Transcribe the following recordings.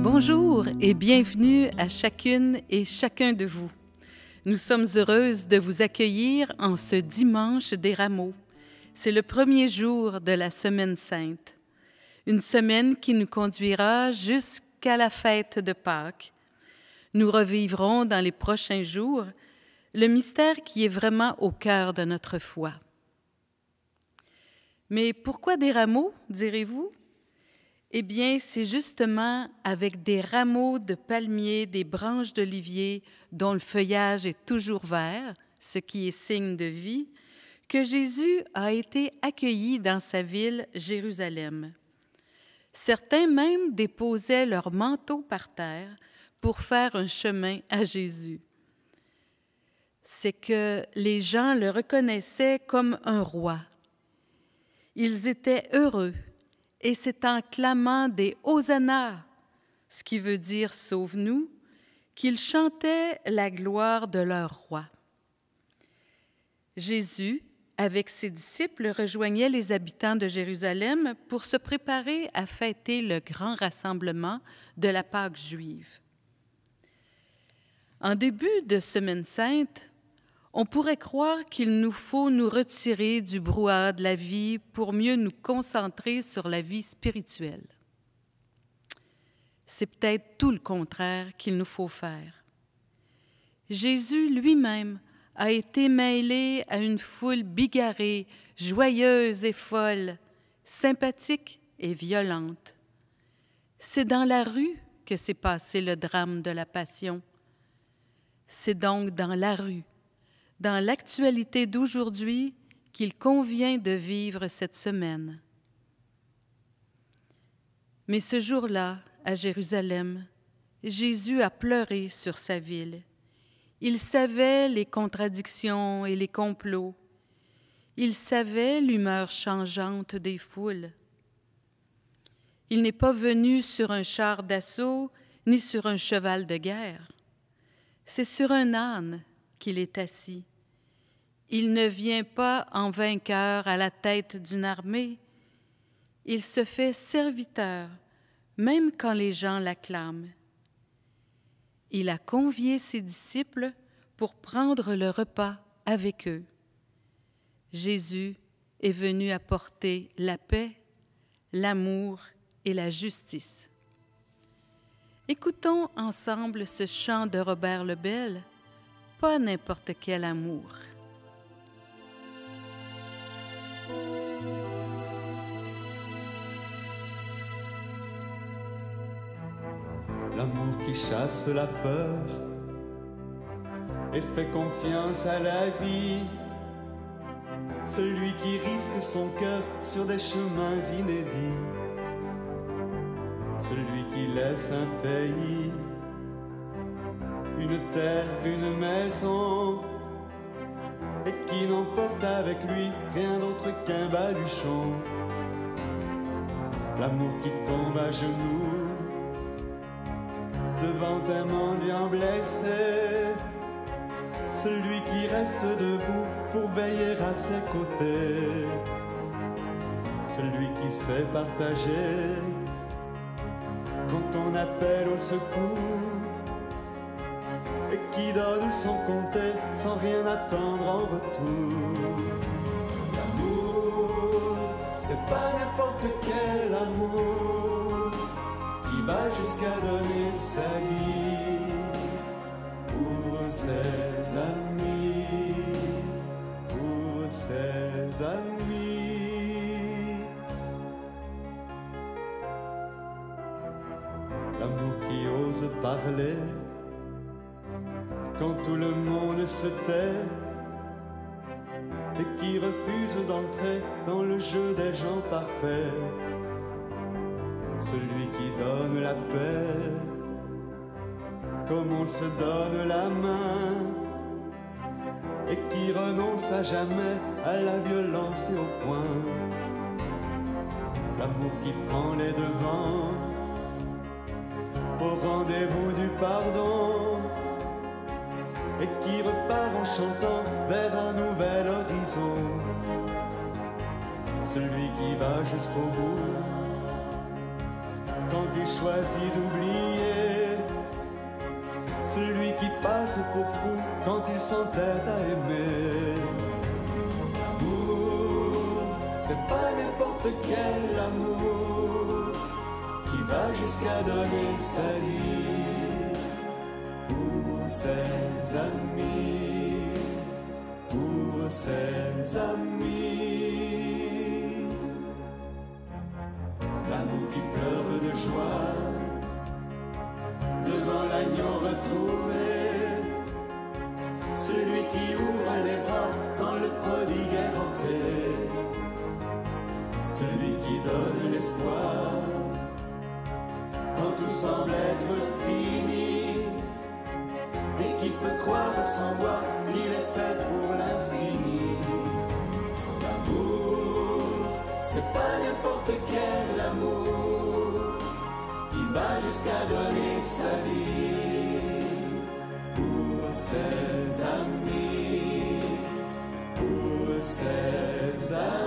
Bonjour et bienvenue à chacune et chacun de vous. Nous sommes heureuses de vous accueillir en ce dimanche des Rameaux. C'est le premier jour de la Semaine Sainte, une semaine qui nous conduira jusqu'à la fête de Pâques. Nous revivrons dans les prochains jours le mystère qui est vraiment au cœur de notre foi. Mais pourquoi des rameaux, direz-vous? Eh bien, c'est justement avec des rameaux de palmiers, des branches d'olivier dont le feuillage est toujours vert, ce qui est signe de vie, que Jésus a été accueilli dans sa ville, Jérusalem. Certains même déposaient leurs manteaux par terre pour faire un chemin à Jésus. C'est que les gens le reconnaissaient comme un roi. Ils étaient heureux. Et c'est en clamant des « Hosanna », ce qui veut dire « Sauve-nous », qu'ils chantaient la gloire de leur roi. Jésus, avec ses disciples, rejoignait les habitants de Jérusalem pour se préparer à fêter le grand rassemblement de la Pâque juive. En début de Semaine Sainte, on pourrait croire qu'il nous faut nous retirer du brouhaha de la vie pour mieux nous concentrer sur la vie spirituelle. C'est peut-être tout le contraire qu'il nous faut faire. Jésus lui-même a été mêlé à une foule bigarrée, joyeuse et folle, sympathique et violente. C'est dans la rue que s'est passé le drame de la Passion. C'est donc dans la rue, dans l'actualité d'aujourd'hui, qu'il convient de vivre cette semaine. Mais ce jour-là, à Jérusalem, Jésus a pleuré sur sa ville. Il savait les contradictions et les complots. Il savait l'humeur changeante des foules. Il n'est pas venu sur un char d'assaut ni sur un cheval de guerre. C'est sur un âne qu'il est assis. Il ne vient pas en vainqueur à la tête d'une armée. Il se fait serviteur, même quand les gens l'acclament. Il a convié ses disciples pour prendre le repas avec eux. Jésus est venu apporter la paix, l'amour et la justice. Écoutons ensemble ce chant de Robert Lebel, pas n'importe quel amour. L'amour qui chasse la peur et fait confiance à la vie. Celui qui risque son cœur sur des chemins inédits. Celui qui laisse un pays, une terre, une maison, et qui n'emporte avec lui rien d'autre qu'un baluchon. L'amour qui tombe à genoux devant un mendiant blessé, celui qui reste debout pour veiller à ses côtés, celui qui sait partager quand on appelle au secours, et qui donne sans compter, sans rien attendre en retour. L'amour, c'est pas n'importe quel amour qui va jusqu'à donner sa vie pour ses amis, pour ses amis. L'amour qui ose parler quand tout le monde se tait, et qui refuse d'entrer dans le jeu des gens parfaits. Celui qui donne la paix, comme on se donne la main, et qui renonce à jamais à la violence et au poing. L'amour qui prend les devants au rendez-vous du pardon, et qui repart en chantant vers un nouvel horizon. Celui qui va jusqu'au bout quand il choisit d'oublier celui qui passe pour fou quand il s'entête à aimer. L'amour, c'est pas n'importe quel amour qui va jusqu'à donner sa vie pour ses amis, pour ses amis. L'amour qui pleure de joie devant l'agneau retrouvé, celui qui ouvre les bras quand le prodigue est rentré, celui qui donne l'espoir quand tout semble être fini, et qui peut croire sans voir qu'il est fait pour l'infini. L'amour, c'est pas n'importe quel amour qui va jusqu'à donner sa vie pour ses amis, pour ses amis.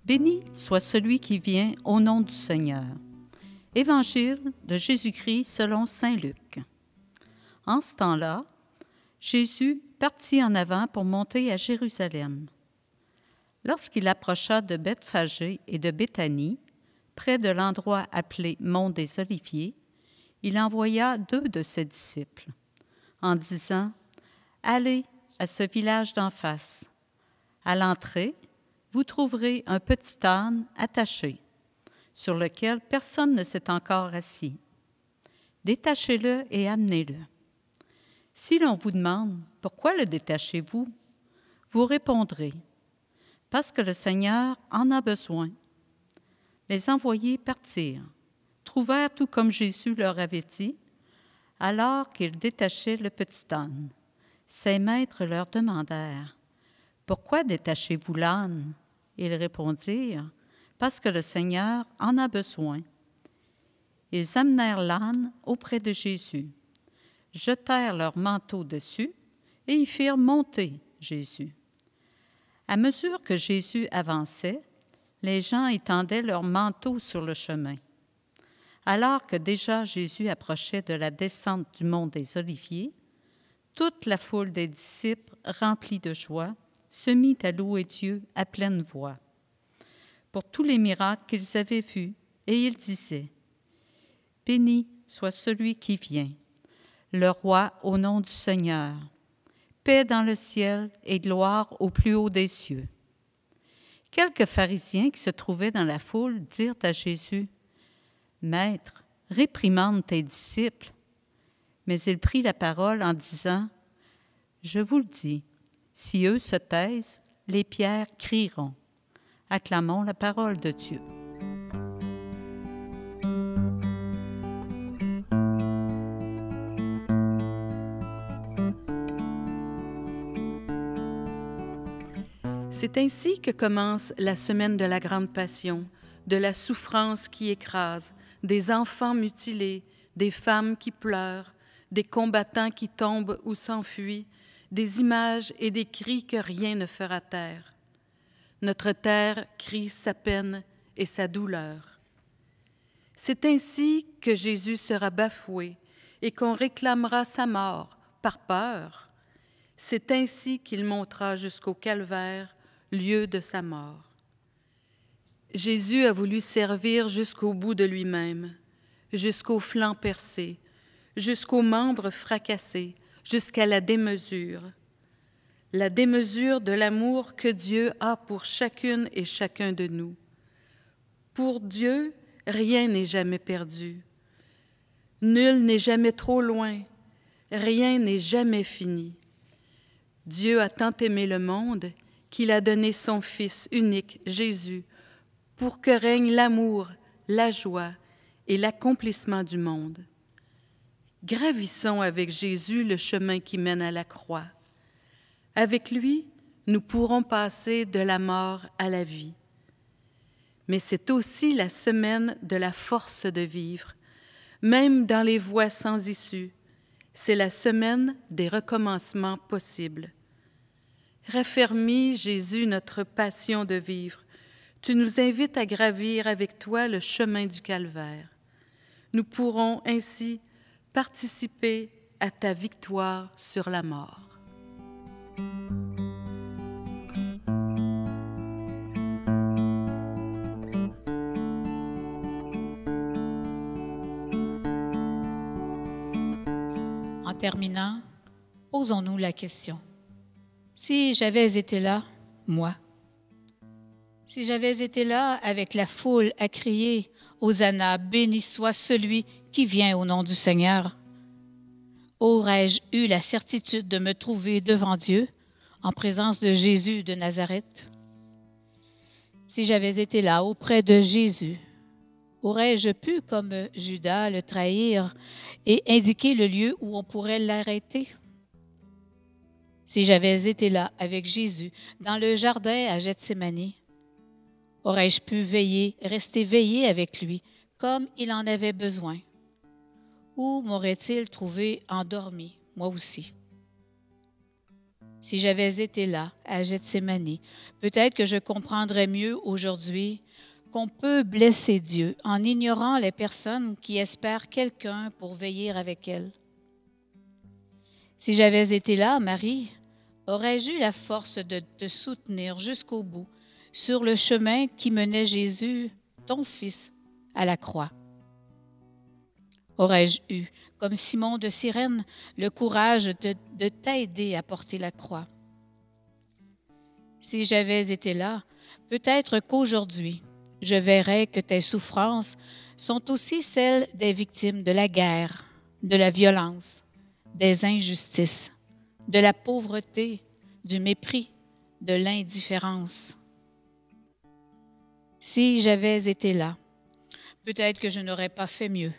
Béni soit celui qui vient au nom du Seigneur. Évangile de Jésus-Christ selon saint Luc. En ce temps-là, Jésus partit en avant pour monter à Jérusalem. Lorsqu'il approcha de Bethphagée et de Béthanie, près de l'endroit appelé Mont des Oliviers, il envoya 2 de ses disciples, en disant « Allez à ce village d'en face. À l'entrée, vous trouverez un petit âne attaché, sur lequel personne ne s'est encore assis. Détachez-le et amenez-le. Si l'on vous demande « Pourquoi le détachez-vous ?» vous répondrez « Parce que le Seigneur en a besoin. » Les envoyés partirent, trouvèrent tout comme Jésus leur avait dit, alors qu'ils détachaient le petit âne. Ses maîtres leur demandèrent « Pourquoi détachez-vous l'âne ?» Ils répondirent « Parce que le Seigneur en a besoin. » Ils amenèrent l'âne auprès de Jésus, jetèrent leur manteau dessus et y firent monter Jésus. À mesure que Jésus avançait, les gens étendaient leurs manteaux sur le chemin. Alors que déjà Jésus approchait de la descente du mont des Oliviers, toute la foule des disciples, remplie de joie, se mit à louer Dieu à pleine voix pour tous les miracles qu'ils avaient vus, et ils disaient « Béni soit celui qui vient, le roi au nom du Seigneur, paix dans le ciel et gloire au plus haut des cieux. » Quelques pharisiens qui se trouvaient dans la foule dirent à Jésus « Maître, réprimande tes disciples. » Mais il prit la parole en disant « Je vous le dis, si eux se taisent, les pierres crieront. » Acclamons la parole de Dieu. C'est ainsi que commence la semaine de la Grande Passion, de la souffrance qui écrase, des enfants mutilés, des femmes qui pleurent, des combattants qui tombent ou s'enfuient, des images et des cris que rien ne fera taire. Notre terre crie sa peine et sa douleur. C'est ainsi que Jésus sera bafoué et qu'on réclamera sa mort par peur. C'est ainsi qu'il montera jusqu'au calvaire, lieu de sa mort. Jésus a voulu servir jusqu'au bout de lui-même, jusqu'au flanc percé, jusqu'aux membres fracassés, jusqu'à la démesure de l'amour que Dieu a pour chacune et chacun de nous. Pour Dieu, rien n'est jamais perdu. Nul n'est jamais trop loin, rien n'est jamais fini. Dieu a tant aimé le monde qu'il a donné son Fils unique, Jésus, pour que règne l'amour, la joie et l'accomplissement du monde. Gravissons avec Jésus le chemin qui mène à la croix. Avec lui, nous pourrons passer de la mort à la vie. Mais c'est aussi la semaine de la force de vivre, même dans les voies sans issue. C'est la semaine des recommencements possibles. Raffermis, Jésus, notre passion de vivre. Tu nous invites à gravir avec toi le chemin du calvaire. Nous pourrons ainsi participer à ta victoire sur la mort. En terminant, posons-nous la question. Si j'avais été là, moi, si j'avais été là avec la foule à crier « Hosanna, béni soit celui qui vient au nom du Seigneur », aurais-je eu la certitude de me trouver devant Dieu en présence de Jésus de Nazareth? Si j'avais été là auprès de Jésus, aurais-je pu, comme Judas, le trahir et indiquer le lieu où on pourrait l'arrêter? Si j'avais été là avec Jésus dans le jardin à Gethsémani, aurais-je pu rester veillé avec lui comme il en avait besoin? Ou m'aurait-il trouvé endormi, moi aussi? Si j'avais été là à Gethsémani, peut-être que je comprendrais mieux aujourd'hui qu'on peut blesser Dieu en ignorant les personnes qui espèrent quelqu'un pour veiller avec elles. Si j'avais été là, Marie, aurais-je eu la force de te soutenir jusqu'au bout sur le chemin qui menait Jésus, ton Fils, à la croix? Aurais-je eu, comme Simon de Cyrène, le courage de t'aider à porter la croix? Si j'avais été là, peut-être qu'aujourd'hui, je verrais que tes souffrances sont aussi celles des victimes de la guerre, de la violence, des injustices, de la pauvreté, du mépris, de l'indifférence. Si j'avais été là, peut-être que je n'aurais pas fait mieux.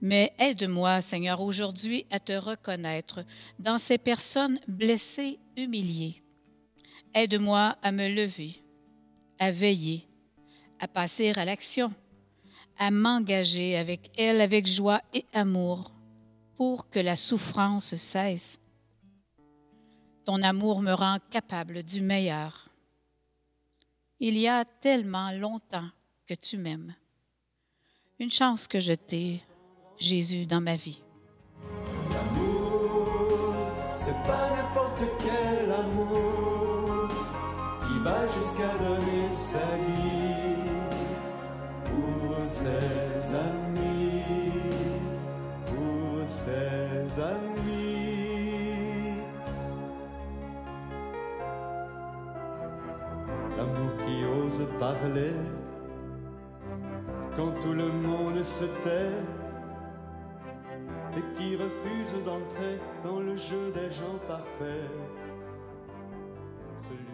Mais aide-moi, Seigneur, aujourd'hui à te reconnaître dans ces personnes blessées, humiliées. Aide-moi à me lever, à veiller, à passer à l'action, à m'engager avec elles avec joie et amour pour que la souffrance cesse. Ton amour me rend capable du meilleur. Il y a tellement longtemps que tu m'aimes. Une chance que je t'ai, Jésus, dans ma vie. L'amour, c'est pas n'importe quel amour qui va jusqu'à donner sa vie pour ses amis, pour ses amis. L'amour qui ose parler quand tout le monde se tait et qui refuse d'entrer dans le jeu des gens parfaits. Celui